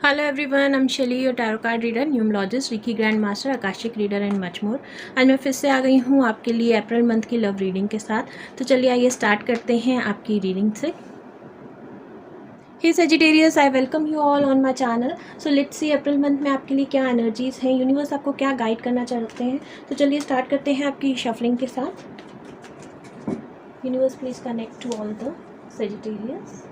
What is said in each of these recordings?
Hello everyone, I'm Shelly, your tarot card reader, numerologist, Ricky grand master, Akashic reader and much more. आज मैं फिर से आ गई हूँ आपके लिए अप्रैल मंथ की लव रीडिंग के साथ। तो चलिए आइए स्टार्ट करते हैं आपकी रीडिंग से। Hey Sagittarius, I welcome you all on my channel. So let's see April month में आपके लिए क्या एनर्जीज हैं, यूनिवर्स आपको क्या गाइड करना चाहते हैं। तो चलिए स्टार्ट करते हैं आपकी शफलिंग के साथ। Universe please connect to all the Sagittarius.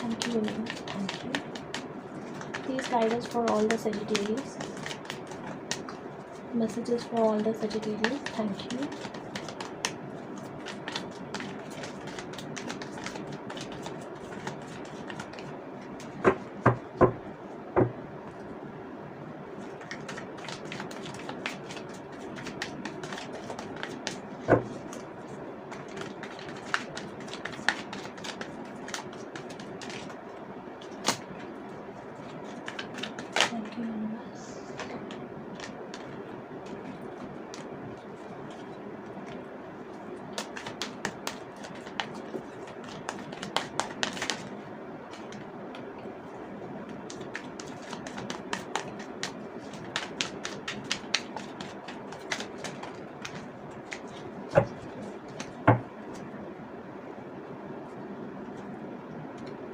Thank you, universe. Thank you. Please guide us for all the Sagittarius. Messages for all the Sagittarius. Thank you. Thank you, universe.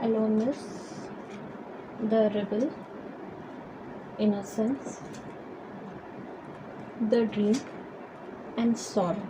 Aloneness, the rebel, innocence, the dream and sorrow.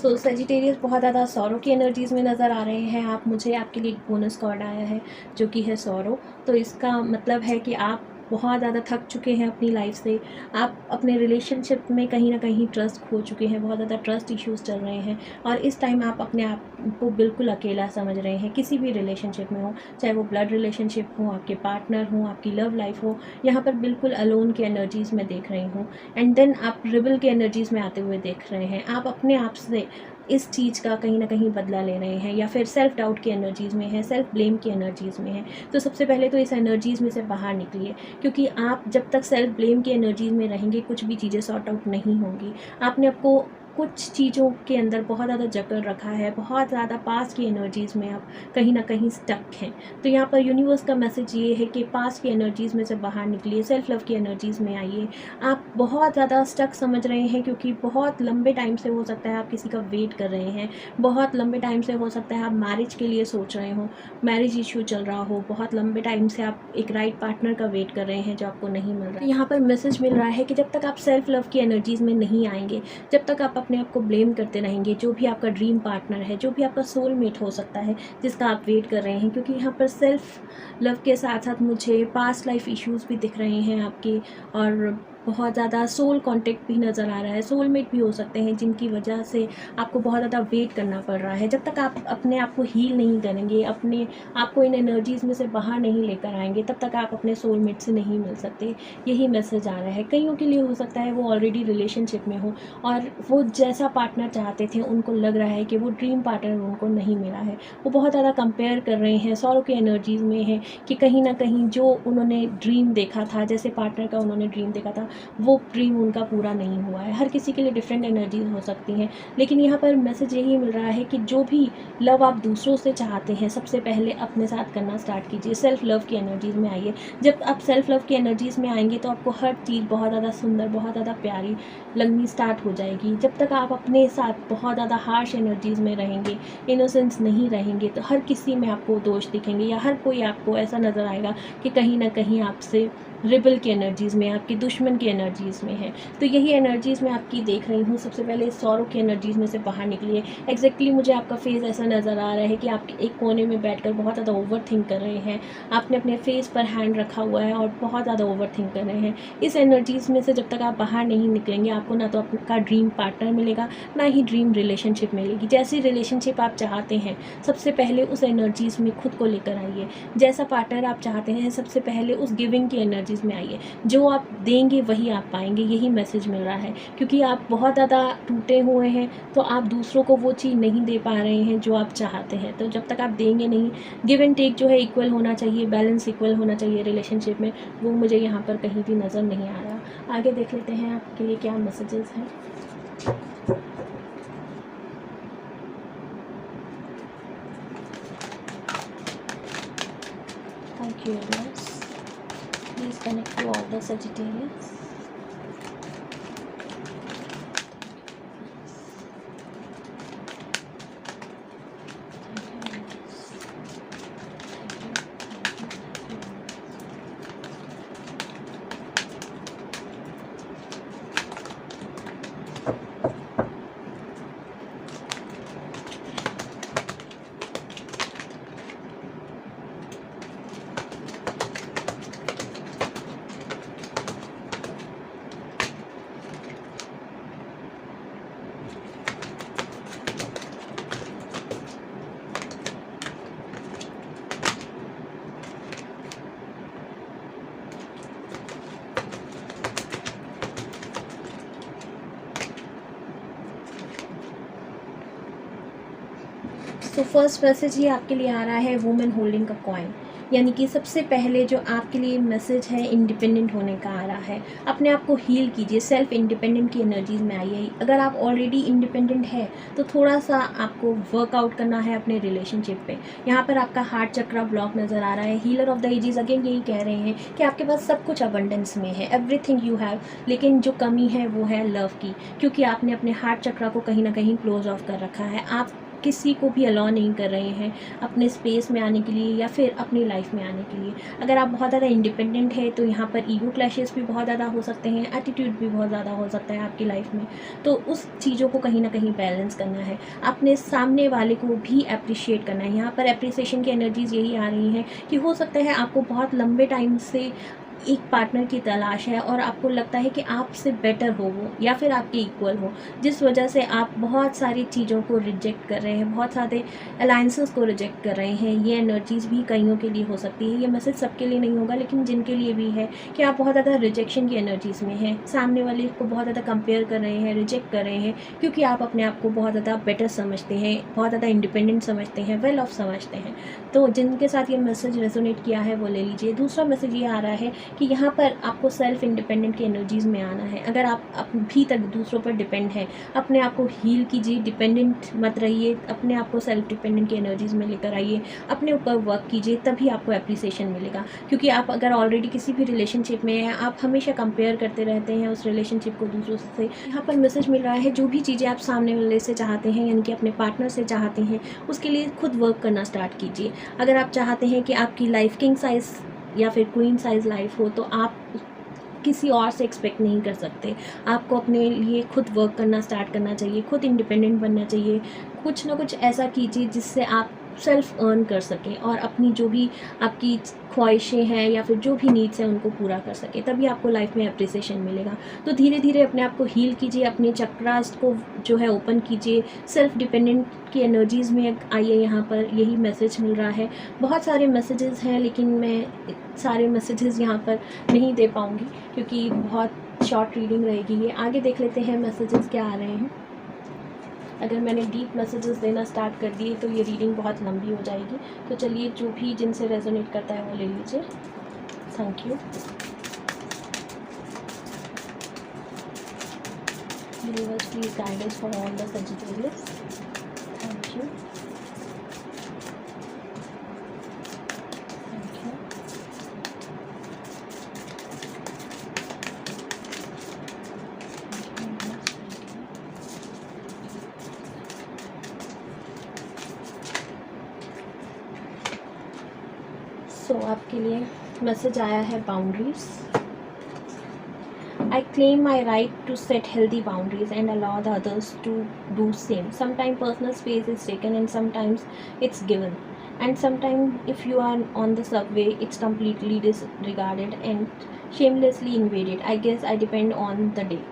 So Sagittarius बहुत ज़्यादा sorrow की energies में नज़र आ रहे हैं आप मुझे। आपके लिए एक बोनस कार्ड आया है जो कि है सौरो। तो इसका मतलब है कि आप बहुत ज़्यादा थक चुके हैं अपनी लाइफ से। आप अपने रिलेशनशिप में कहीं ना कहीं ट्रस्ट खो चुके हैं, बहुत ज़्यादा ट्रस्ट इश्यूज चल रहे हैं और इस टाइम आप अपने आप को बिल्कुल अकेला समझ रहे हैं। किसी भी रिलेशनशिप में हो, चाहे वो ब्लड रिलेशनशिप हो, आपके पार्टनर हो, आपकी लव लाइफ हो, यहाँ पर बिल्कुल अलोन की एनर्जीज़ में देख रही हूँ। एंड देन आप रिबल के एनर्जीज़ में आते हुए देख रहे हैं। आप अपने आप से इस चीज़ का कहीं ना कहीं बदला ले रहे हैं या फिर सेल्फ डाउट की एनर्जीज़ में है, सेल्फ ब्लेम की एनर्जीज़ में है। तो सबसे पहले तो इस एनर्जीज़ में से बाहर निकलिए, क्योंकि आप जब तक सेल्फ ब्लेम की एनर्जीज़ में रहेंगे कुछ भी चीज़ें सॉर्ट आउट नहीं होंगी। आपने आपको कुछ चीज़ों के अंदर बहुत ज़्यादा जकड़ रखा है, बहुत ज़्यादा पास की एनर्जीज़ में आप कहीं ना कहीं स्टक हैं। तो यहाँ पर यूनिवर्स का मैसेज ये है कि पास की एनर्जीज़ में से बाहर निकलिए, सेल्फ लव की एनर्जीज़ में आइए। आप बहुत ज़्यादा स्टक समझ रहे हैं क्योंकि बहुत लंबे टाइम से हो सकता है आप किसी का वेट कर रहे हैं, बहुत लंबे टाइम से हो सकता है आप मैरिज के लिए सोच रहे हो, मैरिज इशू चल रहा हो, बहुत लंबे टाइम से आप एक राइट पार्टनर का वेट कर रहे हैं जो आपको नहीं मिल रहा है। यहाँ पर मैसेज मिल रहा है कि जब तक आप सेल्फ लव की एनर्जीज़ में नहीं आएंगे, जब तक आप अपने आप को ब्लेम करते रहेंगे, जो भी आपका ड्रीम पार्टनर है, जो भी आपका सोलमेट हो सकता है जिसका आप वेट कर रहे हैं, क्योंकि यहाँ पर सेल्फ लव के साथ साथ मुझे पास्ट लाइफ इश्यूज़ भी दिख रहे हैं आपके और बहुत ज़्यादा सोल कांटेक्ट भी नज़र आ रहा है। सोलमेट भी हो सकते हैं जिनकी वजह से आपको बहुत ज़्यादा वेट करना पड़ रहा है। जब तक आप अपने आप को हील नहीं करेंगे, अपने आप को इन एनर्जीज़ में से बाहर नहीं लेकर आएंगे, तब तक आप अपने सोलमेट से नहीं मिल सकते। यही मैसेज आ रहा है। कईयों के लिए हो सकता है वो ऑलरेडी रिलेशनशिप में हो और वो जैसा पार्टनर चाहते थे उनको लग रहा है कि वो ड्रीम पार्टनर उनको नहीं मिला है। वो बहुत ज़्यादा कंपेयर कर रहे हैं, सौरों की एनर्जीज़ में है कि कहीं ना कहीं जो उन्होंने ड्रीम देखा था, जैसे पार्टनर का उन्होंने ड्रीम देखा था, वो ड्रीम उनका पूरा नहीं हुआ है। हर किसी के लिए डिफरेंट एनर्जीज हो सकती हैं, लेकिन यहाँ पर मैसेज यही मिल रहा है कि जो भी लव आप दूसरों से चाहते हैं, सबसे पहले अपने साथ करना स्टार्ट कीजिए। सेल्फ लव की एनर्जीज़ में आइए। जब आप सेल्फ लव की एनर्जीज़ में आएंगे तो आपको हर चीज़ बहुत ज़्यादा सुंदर, बहुत ज़्यादा प्यारी लगनी स्टार्ट हो जाएगी। जब तक आप अपने साथ बहुत ज़्यादा हार्श एनर्जीज़ में रहेंगे, इनोसेंस नहीं रहेंगे, तो हर किसी में आपको दोष दिखेंगे या हर कोई आपको ऐसा नज़र आएगा कि कहीं ना कहीं आपसे रिबल की एनर्जीज़ में, आपकी दुश्मन की एनर्जीज़ में है। तो यही एनर्जीज़ मैं आपकी देख रही हूँ। सबसे पहले सौरों की एनर्जीज़ में से बाहर निकलिए। एग्जैक्टली मुझे आपका फेस ऐसा नज़र आ रहा है कि आप एक कोने में बैठकर बहुत ज़्यादा ओवर थिंक कर रहे हैं। आपने अपने फेस पर हैंड रखा हुआ है और बहुत ज़्यादा ओवर थिंक कर रहे हैं। इस एनर्जीज़ में से जब तक आप बाहर नहीं निकलेंगे, आपको ना तो आपका ड्रीम पार्टनर मिलेगा, ना ही ड्रीम रिलेशनशिप मिलेगी। जैसी रिलेशनशिप आप चाहते हैं, सबसे पहले उस एनर्जीज़ में खुद को लेकर आइए। जैसा पार्टनर आप चाहते हैं, सबसे पहले उस गिविंग की एनर्जीज़ में आइए। जो आप देंगे वही आप पाएंगे, यही मैसेज मिल रहा है। क्योंकि आप बहुत ज़्यादा टूटे हुए हैं तो आप दूसरों को वो चीज़ नहीं दे पा रहे हैं जो आप चाहते हैं। तो जब तक आप देंगे नहीं, गिव एंड टेक जो है इक्वल होना चाहिए, बैलेंस इक्वल होना चाहिए रिलेशनशिप में, वो मुझे यहाँ पर कहीं भी नज़र नहीं आ रहा। आगे देख लेते हैं आपके लिए क्या मैसेजेस हैं। Aquarius. Please connect to all the Sagittarius. तो फर्स्ट मैसेज ही आपके लिए आ रहा है वुमेन होल्डिंग अ कॉइन, यानी कि सबसे पहले जो आपके लिए मैसेज है इंडिपेंडेंट होने का आ रहा है। अपने आप को हील कीजिए, सेल्फ इंडिपेंडेंट की एनर्जीज में आइए। अगर आप ऑलरेडी इंडिपेंडेंट है तो थोड़ा सा आपको वर्कआउट करना है अपने रिलेशनशिप पे। यहाँ पर आपका हार्ट चक्रा ब्लॉक नज़र आ रहा है। Healer of the ages again यही कह रहे हैं कि आपके पास सब कुछ अबंडेंस में है, एवरीथिंग यू हैव, लेकिन जो कमी है वो है लव की, क्योंकि आपने अपने हार्ट चक्रा को कहीं ना कहीं क्लोज ऑफ कर रखा है। आप किसी को भी अलाउ नहीं कर रहे हैं अपने स्पेस में आने के लिए या फिर अपनी लाइफ में आने के लिए। अगर आप बहुत ज़्यादा इंडिपेंडेंट है तो यहाँ पर ईगो क्लैशेस भी बहुत ज़्यादा हो सकते हैं, एटीट्यूड भी बहुत ज़्यादा हो सकता है आपकी लाइफ में। तो उस चीज़ों को कहीं ना कहीं बैलेंस करना है, अपने सामने वाले को भी अप्रिशिएट करना है। यहाँ पर अप्रिसिएशन की एनर्जीज यही आ रही हैं कि हो सकता है आपको बहुत लंबे टाइम से एक पार्टनर की तलाश है और आपको लगता है कि आपसे बेटर हो वो या फिर आपके इक्वल हो, जिस वजह से आप बहुत सारी चीज़ों को रिजेक्ट कर रहे हैं, बहुत सारे अलाइंसेस को रिजेक्ट कर रहे हैं। ये एनर्जीज़ भी कईयों के लिए हो सकती है, ये मैसेज सबके लिए नहीं होगा, लेकिन जिनके लिए भी है कि आप बहुत ज़्यादा रिजेक्शन की एनर्जीज़ में हैं, सामने वाले को बहुत ज़्यादा कंपेयर कर रहे हैं, रिजेक्ट कर रहे हैं, क्योंकि आप अपने आप को बहुत ज़्यादा बेटर समझते हैं, बहुत ज़्यादा इंडिपेंडेंट समझते हैं, वेल ऑफ समझते हैं। तो जिनके साथ ये मैसेज रेजोनेट किया है वो ले लीजिए। दूसरा मैसेज ये आ रहा है कि यहाँ पर आपको सेल्फ इंडिपेंडेंट की एनर्जीज़ में आना है। अगर आप अभी तक दूसरों पर डिपेंड हैं, अपने आप को हील कीजिए, डिपेंडेंट मत रहिए, अपने आप को सेल्फ डिपेंडेंट की एनर्जीज़ में लेकर आइए, अपने ऊपर वर्क कीजिए, तभी आपको एप्रिसिएशन मिलेगा। क्योंकि आप अगर ऑलरेडी किसी भी रिलेशनशिप में हैं, आप हमेशा कंपेयर करते रहते हैं उस रिलेशनशिप को दूसरों से। यहाँ पर मैसेज मिल रहा है जो भी चीज़ें आप सामने वाले से चाहते हैं, यानी कि अपने पार्टनर से चाहते हैं, उसके लिए खुद वर्क करना स्टार्ट कीजिए। अगर आप चाहते हैं कि आपकी लाइफ किंग साइज़ या फिर क्वीन साइज़ लाइफ हो तो आप किसी और से एक्सपेक्ट नहीं कर सकते। आपको अपने लिए खुद वर्क करना स्टार्ट करना चाहिए, खुद इंडिपेंडेंट बनना चाहिए। कुछ ना कुछ ऐसा कीजिए जिससे आप सेल्फ अर्न कर सकें और अपनी जो भी आपकी ख्वाहिशें हैं या फिर जो भी नीड्स हैं उनको पूरा कर सकें, तभी आपको लाइफ में अप्रिसिएशन मिलेगा। तो धीरे धीरे अपने आप को हील कीजिए, अपने चक्रास को जो है ओपन कीजिए, सेल्फ डिपेंडेंट की एनर्जीज़ में आइए। यहाँ पर यही मैसेज मिल रहा है। बहुत सारे मैसेजेस हैं लेकिन मैं सारे मैसेजेस यहाँ पर नहीं दे पाऊँगी क्योंकि बहुत शॉर्ट रीडिंग रहेगी ये। आगे देख लेते हैं मैसेजेस क्या आ रहे हैं। अगर मैंने डीप मैसेजेस देना स्टार्ट कर दिए तो ये रीडिंग बहुत लंबी हो जाएगी, तो चलिए जो भी जिनसे रेजोनेट करता है वो ले लीजिए। Thank you. Universe please guide us for all the Sagittarius. Thank you. So आपके लिए मैसेज आया है boundaries. I claim my right to set healthy boundaries and allow the others to do same. Sometimes personal space is taken and sometimes it's given. And sometimes if you are on the subway, it's completely disregarded and shamelessly invaded. I guess I depend on the day.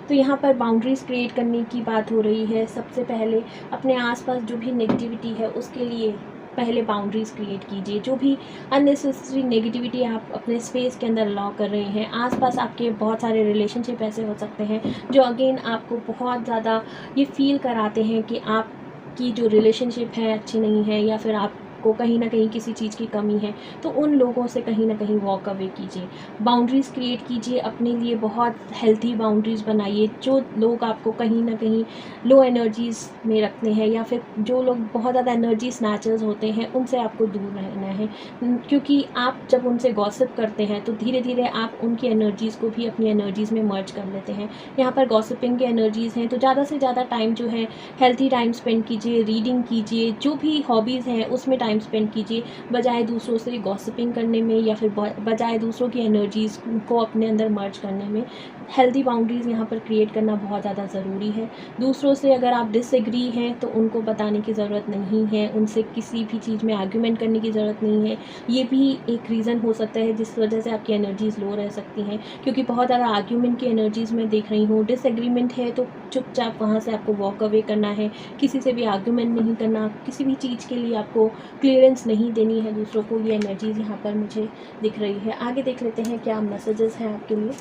तो यहाँ पर boundaries create करने की बात हो रही है। सबसे पहले अपने आसपास जो भी नेगेटिविटी है उसके लिए पहले बाउंड्रीज़ क्रिएट कीजिए। जो भी अननेसेसरी नेगेटिविटी आप अपने स्पेस के अंदर अलाउ कर रहे हैं, आसपास आपके बहुत सारे रिलेशनशिप ऐसे हो सकते हैं जो अगेन आपको बहुत ज़्यादा ये फील कराते हैं कि आपकी जो रिलेशनशिप है अच्छी नहीं है या फिर आप आपको कहीं ना कहीं किसी चीज़ की कमी है, तो उन लोगों से कहीं ना कहीं वॉक अवे कीजिए। बाउंड्रीज़ क्रिएट कीजिए अपने लिए, बहुत हेल्थी बाउंड्रीज़ बनाइए। जो लोग आपको कहीं ना कहीं लो एनर्जीज़ में रखते हैं या फिर जो लोग बहुत ज़्यादा एनर्जी स्नैचर्स होते हैं, उनसे आपको दूर रहना है, क्योंकि आप जब उनसे गॉसिप करते हैं तो धीरे धीरे आप उनकी एनर्जीज़ को भी अपनी एनर्जीज़ में मर्ज कर लेते हैं। यहाँ पर गॉसिपिंग की एनर्जीज़ हैं, तो ज़्यादा से ज़्यादा टाइम जो है हेल्थी टाइम स्पेंड कीजिए, रीडिंग कीजिए, जो भी हॉबीज़ हैं उसमें टाइम स्पेंड कीजिए, बजाय दूसरों से गॉसिपिंग करने में या फिर बजाय दूसरों की एनर्जीज़ को अपने अंदर मर्ज करने में। हेल्दी बाउंड्रीज़ यहाँ पर क्रिएट करना बहुत ज़्यादा ज़रूरी है। दूसरों से अगर आप डिसएग्री हैं तो उनको बताने की ज़रूरत नहीं है, उनसे किसी भी चीज़ में आर्ग्यूमेंट करने की ज़रूरत नहीं है। ये भी एक रीज़न हो सकता है जिस वजह से आपकी एनर्जीज़ लो रह सकती हैं, क्योंकि बहुत ज़्यादा आर्ग्यूमेंट की एनर्जीज़ मैं देख रही हूँ। डिसएग्रीमेंट है तो चुपचाप वहाँ से आपको वॉक अवे करना है, किसी से भी आर्ग्यूमेंट नहीं करना, किसी भी चीज़ के लिए आपको क्लियरेंस नहीं देनी है दूसरों को। ये एनर्जीज़ यहाँ पर मुझे दिख रही है। आगे देख लेते हैं क्या मैसेजेस हैं आपके लिए।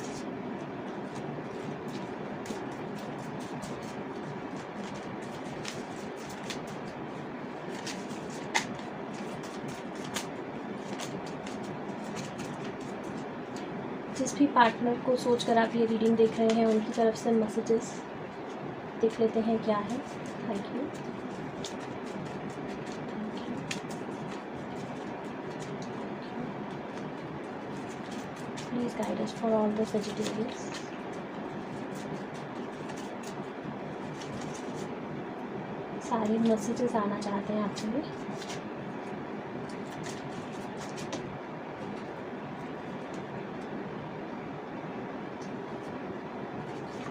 जिस भी पार्टनर को सोचकर आप ये रीडिंग देख रहे हैं, उनकी तरफ से मैसेजेस देख लेते हैं क्या है। Thank you. Please guide us for all the Sagittarians. सारे मैसेजेस आना चाहते हैं आपके लिए।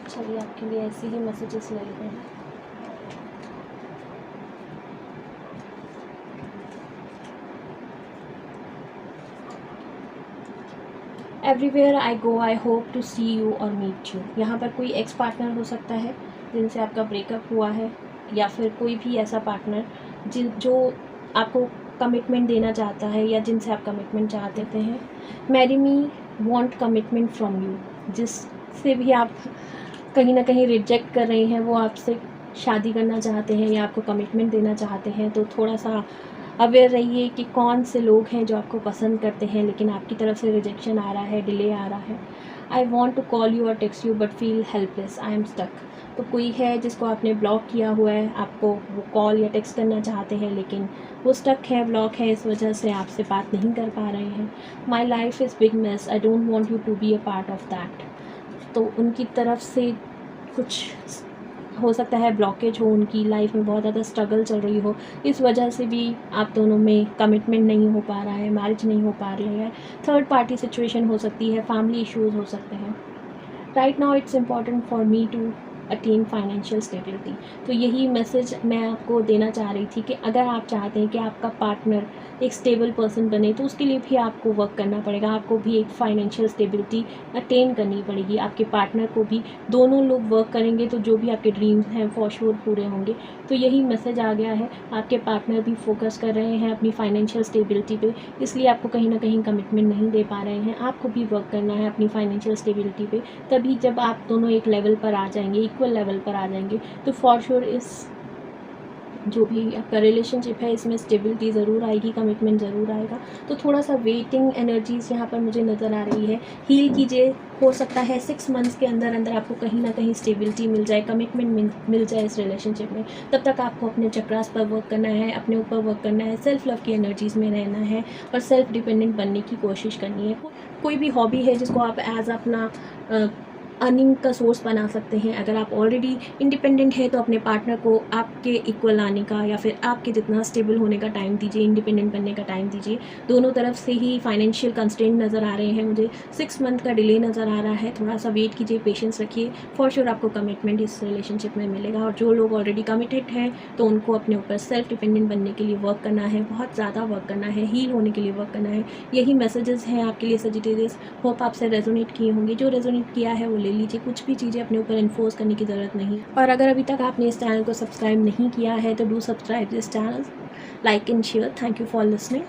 चलिए आपके लिए ऐसे ही मैसेजेस ले लेते हैं। Everywhere I go I hope to see you और मीट यू। यहाँ पर कोई एक्स पार्टनर हो सकता है जिनसे आपका ब्रेकअप हुआ है, या फिर कोई भी ऐसा पार्टनर जो आपको कमिटमेंट देना चाहता है या जिनसे आप कमिटमेंट चाहते हैं। Marry me, want commitment from you. जिससे भी आप कहीं ना कहीं रिजेक्ट कर रही हैं, वो आपसे शादी करना चाहते हैं या आपको कमिटमेंट देना चाहते हैं। तो थोड़ा सा अवेयर रहिए कि कौन से लोग हैं जो आपको पसंद करते हैं लेकिन आपकी तरफ से रिजेक्शन आ रहा है, डिले आ रहा है। I want to call you और text you but feel helpless, I am stuck. तो कोई है जिसको आपने ब्लॉक किया हुआ है, आपको वो कॉल या टेक्स्ट करना चाहते हैं लेकिन वो स्टक है, ब्लॉक है, इस वजह से आपसे बात नहीं कर पा रहे हैं। My life is big mess, I don't want you to be a part of that. तो उनकी तरफ से कुछ हो सकता है ब्लॉकेज हो, उनकी लाइफ में बहुत ज़्यादा स्ट्रगल चल रही हो, इस वजह से भी आप दोनों में कमिटमेंट नहीं हो पा रहा है, मैरिज नहीं हो पा रही है। थर्ड पार्टी सिचुएशन हो सकती है, फैमिली इश्यूज़ हो सकते हैं। Right now it's important for me to attain financial stability. तो यही मैसेज मैं आपको देना चाह रही थी कि अगर आप चाहते हैं कि आपका पार्टनर एक स्टेबल पर्सन बने तो उसके लिए भी आपको वर्क करना पड़ेगा, आपको भी एक फाइनेंशियल स्टेबिलिटी अटेन करनी पड़ेगी। आपके पार्टनर को भी, दोनों लोग वर्क करेंगे तो जो भी आपके ड्रीम्स हैं फॉर श्योर पूरे होंगे। तो यही मैसेज आ गया है। आपके पार्टनर भी फोकस कर रहे हैं अपनी फाइनेंशियल स्टेबिलिटी पे, इसलिए आपको कहीं ना कहीं कमिटमेंट नहीं दे पा रहे हैं। आपको भी वर्क करना है अपनी फाइनेंशियल स्टेबिलिटी पे, तभी जब आप दोनों एक लेवल पर आ जाएंगे, इक्वल लेवल पर आ जाएंगे, तो फॉर श्योर इस जो भी आपका रिलेशनशिप है इसमें स्टेबिलिटी ज़रूर आएगी, कमिटमेंट ज़रूर आएगा। तो थोड़ा सा वेटिंग एनर्जीज़ यहाँ पर मुझे नज़र आ रही है। हील कीजिए, हो सकता है 6 मंथ्स के अंदर अंदर आपको कहीं ना कहीं स्टेबिलिटी मिल जाए, कमिटमेंट मिल जाए इस रिलेशनशिप में। तब तक आपको अपने चक्रास पर वर्क करना है, अपने ऊपर वर्क करना है, सेल्फ लव की एनर्जीज़ में रहना है और सेल्फ डिपेंडेंट बनने की कोशिश करनी है। कोई भी हॉबी है जिसको आप एज अपना अर्निंग का सोर्स बना सकते हैं। अगर आप ऑलरेडी इंडिपेंडेंट है तो अपने पार्टनर को आपके इक्वल आने का या फिर आपके जितना स्टेबल होने का टाइम दीजिए, इंडिपेंडेंट बनने का टाइम दीजिए। दोनों तरफ से ही फाइनेंशियल कंस्ट्रेंट नज़र आ रहे हैं मुझे, 6 मंथ का डिले नज़र आ रहा है। थोड़ा सा वेट कीजिए, पेशेंस रखिए, फॉर श्योर आपको कमिटमेंट इस रिलेशनशिप में मिलेगा। और जो लोग ऑलरेडी कमिटेड हैं तो उनको अपने ऊपर सेल्फ डिपेंडेंट बनने के लिए वर्क करना है, बहुत ज़्यादा वर्क करना है, हील होने के लिए वर्क करना है। यही मैसेजेस हैं आपके लिए सजिटेरियस। होप आपसे रेजोनेट किए होंगे। जो रेजोनेट किया है वो ले लीजिए, कुछ भी चीज़ें अपने ऊपर इन्फोर्स करने की ज़रूरत नहीं। और अगर अभी तक आपने इस चैनल को सब्सक्राइब नहीं किया है तो do subscribe this channel, like and share. Thank you for listening.